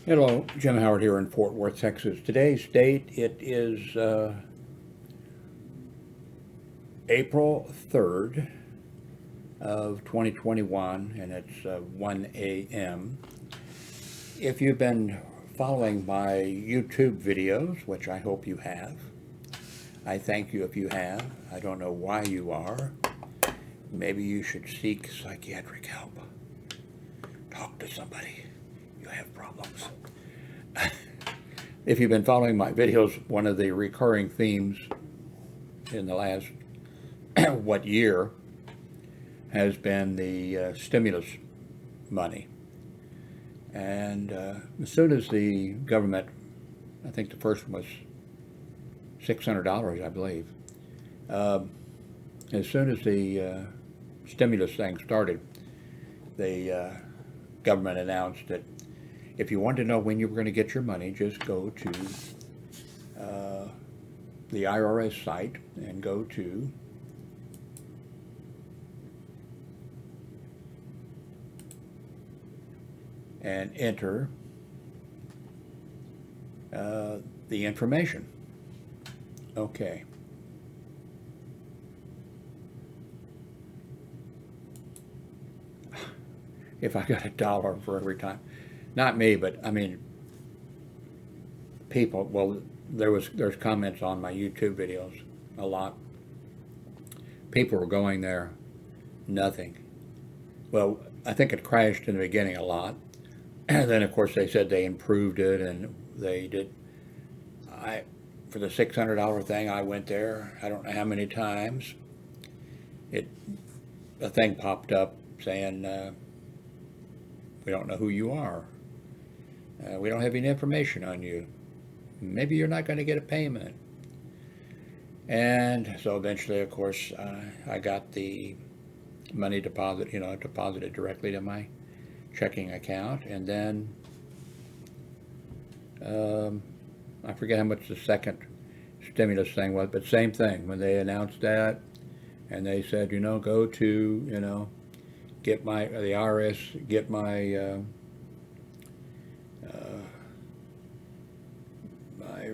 Hello, Jim Howard here in Fort Worth, Texas. Today's date, it is April 3rd of 2021, and it's 1 a.m. If you've been following my YouTube videos, which I hope you have, I thank you if you have. I don't know why you are. Maybe you should seek psychiatric help. Talk to somebody. You have problems. If you've been following my videos, one of the recurring themes in the last what year has been the stimulus money. And as soon as the government, I think the first one was $600, I believe. As soon as the stimulus thing started, the government announced that if you wanted to know when you were going to get your money, just go to the IRS site and go to and enter the information. Okay. If I got $1 for every time. Not me, but I mean, people. Well, there's comments on my YouTube videos a lot. People were going there, nothing. Well, I think it crashed in the beginning a lot, and then of course they said they improved it, and they did. For the $600 thing, I went there. I don't know how many times. A thing popped up saying, "We don't know who you are. We don't have any information on you. Maybe you're not going to get a payment." And so eventually, of course, I got the money deposited directly to my checking account. And then I forget how much the second stimulus thing was, but same thing. When they announced that, and they said, go to, get the IRS, get my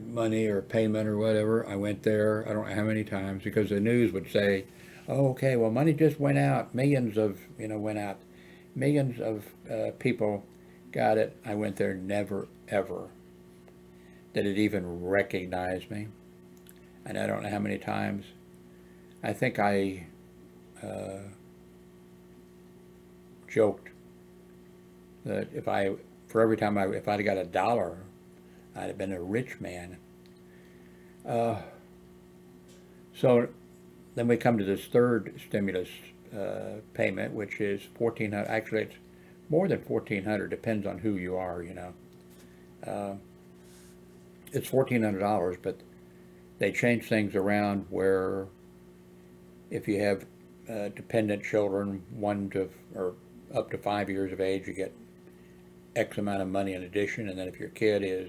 money or payment or whatever. I went there, I don't know how many times, because the news would say, oh, okay, well, money just went out. Millions went out. Millions of people got it. I went there, never, ever did it even recognize me. And I don't know how many times. I think I joked that if I'd got $1, I'd have been a rich man. So then we come to this third stimulus payment, which is $1,400. Actually, it's more than $1,400. Depends on who you are. It's $1,400, but they change things around where if you have dependent children, or up to 5 years of age, you get X amount of money in addition, and then if your kid is,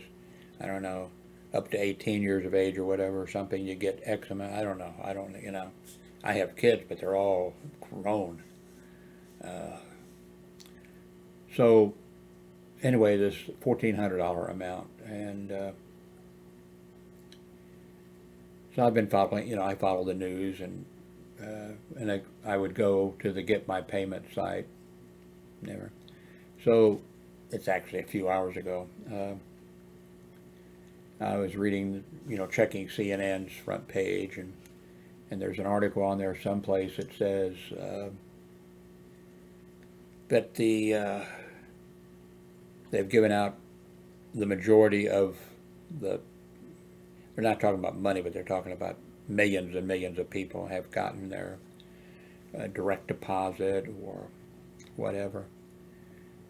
I don't know, up to 18 years of age or whatever, or something, you get X amount. I don't know. I have kids, but they're all grown. So anyway, this $1,400 amount, and so I've been following. I follow the news, and I would go to the Get My Payment site. Never. So it's actually a few hours ago. I was reading, checking CNN's front page, and there's an article on there someplace that says that they've given out the majority of they're not talking about money, but they're talking about millions and millions of people have gotten their direct deposit or whatever.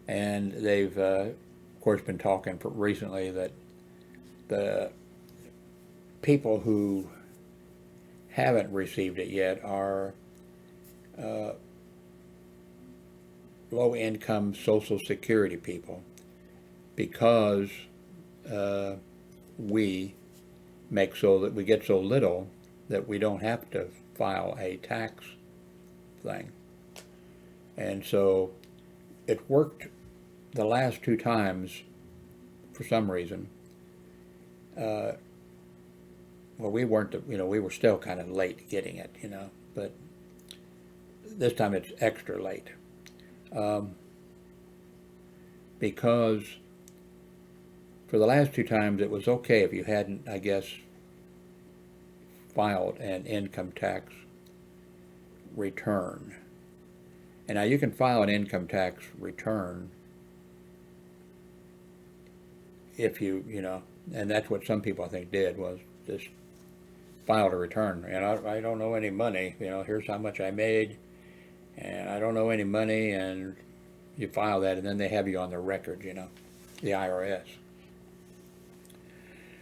And they've, of course, been talking recently that the people who haven't received it yet are low-income Social Security people, because we get so little that we don't have to file a tax thing. And so it worked the last two times for some reason, well, we weren't, we were still kind of late getting it, but this time it's extra late. Because for the last two times it was okay if you hadn't, I guess, filed an income tax return. And now you can file an income tax return if and that's what some people I think did, was just filed a return. And I don't owe any money, here's how much I made, and I don't owe any money, and you file that, and then they have you on their record, the IRS.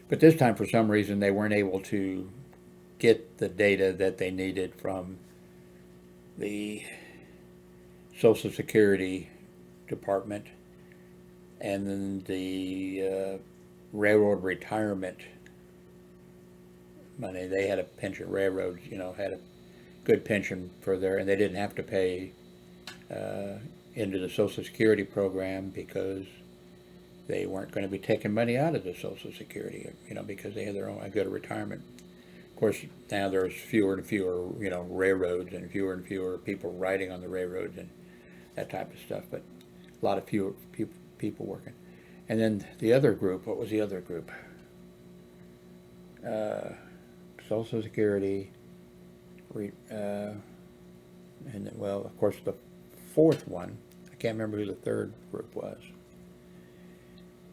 But this time, for some reason, they weren't able to get the data that they needed from the Social Security Department and then the railroad retirement money. They had a pension, railroads, had a good pension for their, and they didn't have to pay into the Social Security program because they weren't going to be taking money out of the Social Security, because they had their own a good retirement. Of course, now there's fewer and fewer, railroads, and fewer people riding on the railroads and that type of stuff, but a lot of fewer people working. And then the other group, what was the other group? Social Security, and then, well, of course, the fourth one, I can't remember who the third group was.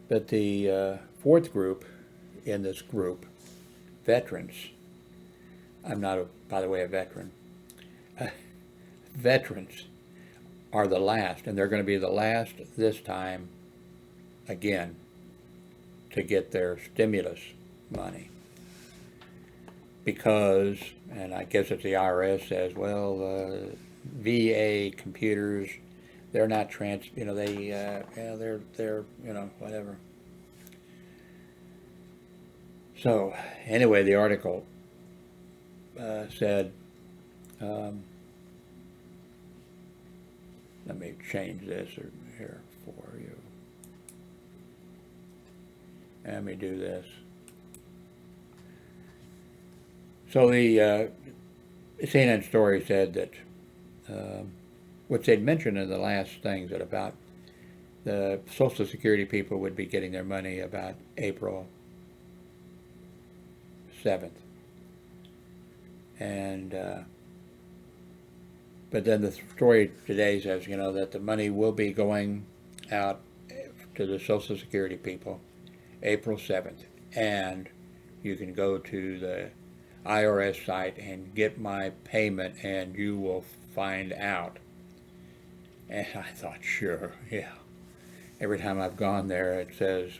But the fourth group in this group, veterans, I'm not, by the way, a veteran. Veterans are the last, and they're going to be the last this time again to get their stimulus money. Because, and I guess it's the IRS says, well, VA computers, they're not they're whatever. So anyway, the article said, let me change this here for you. Let me do this. So the CNN story said that which they'd mentioned in the last things, that about the Social Security people would be getting their money about April 7th. And but then the story today says, that the money will be going out to the Social Security people April 7th. And you can go to the IRS site and get my payment, and you will find out. And I thought, sure, yeah. Every time I've gone there, it says,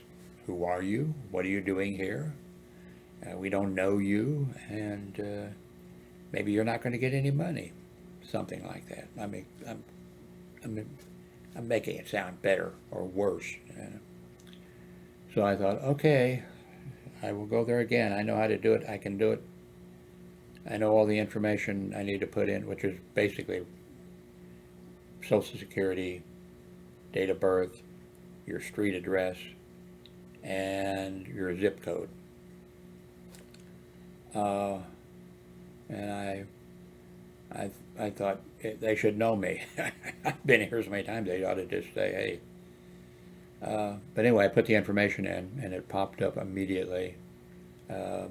who are you? What are you doing here? We don't know you, and maybe you're not going to get any money. Something like that. I mean, I'm making it sound better or worse. So I thought, okay, I will go there again. I know how to do it. I can do it. I know all the information I need to put in, which is basically Social Security, date of birth, your street address, and your zip code. And I thought they should know me. I've been here so many times, they ought to just say, hey. But anyway, I put the information in, and it popped up immediately that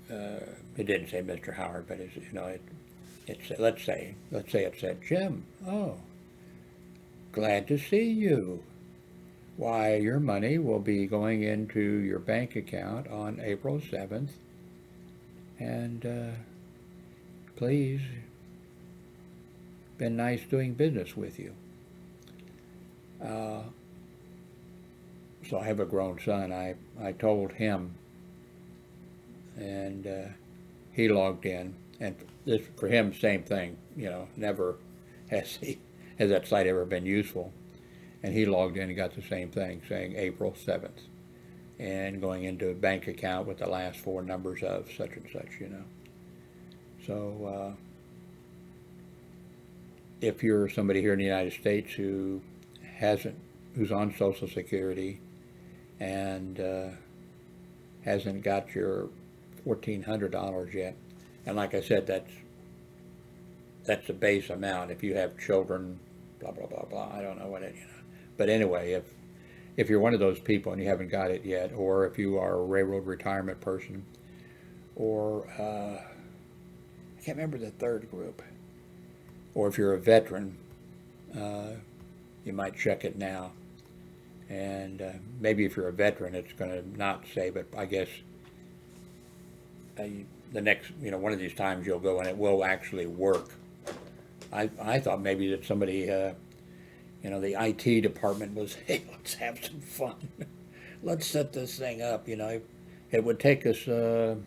it didn't say Mr. Howard, but it's, let's say it said, Jim, oh, glad to see you. Why, your money will be going into your bank account on April 7th, and please, been nice doing business with you. So I have a grown son. I told him, and he logged in, and this for him, same thing. Never has that site ever been useful. And he logged in and got the same thing, saying April 7th, and going into a bank account with the last four numbers of such and such. So if you're somebody here in the United States who hasn't who's on Social Security and hasn't got your $1,400 yet. And like I said, that's the base amount. If you have children, blah blah blah blah. I don't know what it, But anyway, if you're one of those people and you haven't got it yet, or if you are a railroad retirement person, or I can't remember the third group, or if you're a veteran, you might check it now. And maybe if you're a veteran, it's going to not say, but I guess the next, one of these times you'll go and it will actually work. I thought maybe that somebody, the IT department was, hey, let's have some fun. Let's set this thing up, It would take us 2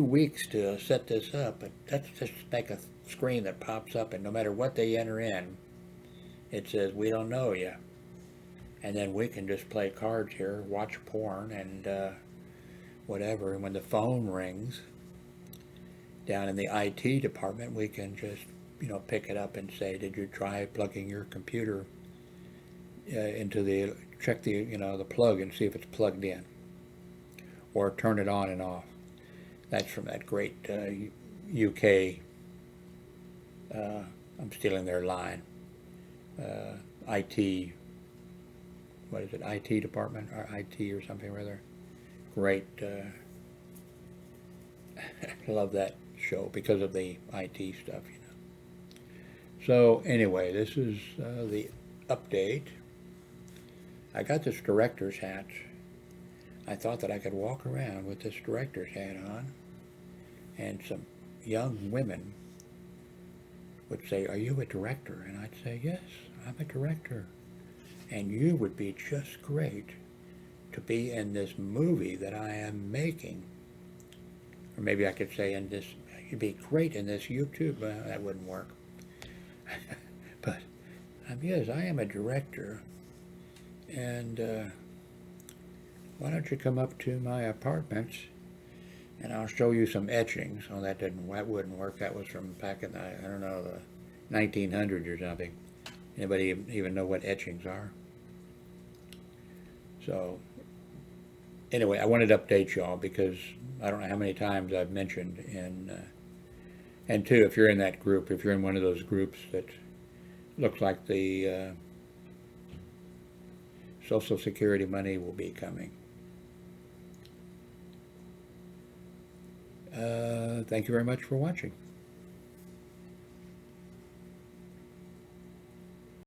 weeks to set this up, but let's just make a screen that pops up, and no matter what they enter in, it says, we don't know you. And then we can just play cards here, watch porn, and whatever. And when the phone rings down in the IT department, we can just, pick it up and say, did you try plugging your computer into check the plug and see if it's plugged in, or turn it on and off. That's from that great UK, I'm stealing their line, IT, what is it, IT department, or IT or something rather. Great, I love that show because of the IT stuff, So anyway, this is the update. I got this director's hat. I thought that I could walk around with this director's hat on, and some young women would say, are you a director? And I'd say, yes, I'm a director. And you would be just great to be in this movie that I am making. Or maybe I could say you'd be great in this YouTube. That wouldn't work. But, yes, I am a director. And why don't you come up to my apartment and I'll show you some etchings. Oh, that wouldn't work. That was from back in the, I don't know, the 1900s or something. Anybody even know what etchings are? So, anyway, I wanted to update y'all because I don't know how many times I've mentioned and two, if you're in that group, if you're in one of those groups that looks like the Social Security money will be coming. Thank you very much for watching.